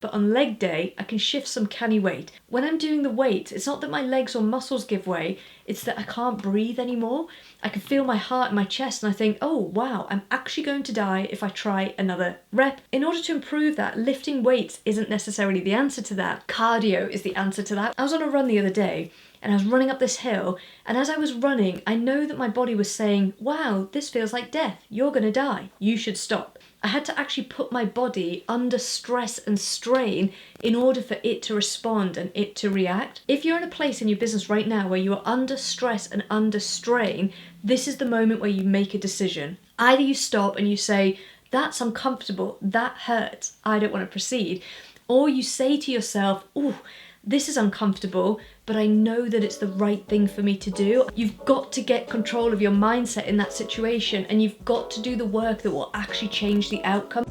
But on leg day, I can shift some canny weight. When I'm doing the weights, it's not that my legs or muscles give way, it's that I can't breathe anymore. I can feel my heart in my chest and I think, oh wow, I'm actually going to die if I try another rep. In order to improve that, lifting weights isn't necessarily the answer to that. Cardio is the answer to that. I was on a run the other day and I was running up this hill, and as I was running, I know that my body was saying, wow, this feels like death. You're gonna die. You should stop. I had to actually put my body under stress and strain in order for it to respond and it to react. If you're in a place in your business right now where you are under stress and under strain, this is the moment where you make a decision. Either you stop and you say, that's uncomfortable, that hurts, I don't want to proceed. Or you say to yourself, oh, this is uncomfortable, but I know that it's the right thing for me to do. You've got to get control of your mindset in that situation, and you've got to do the work that will actually change the outcome.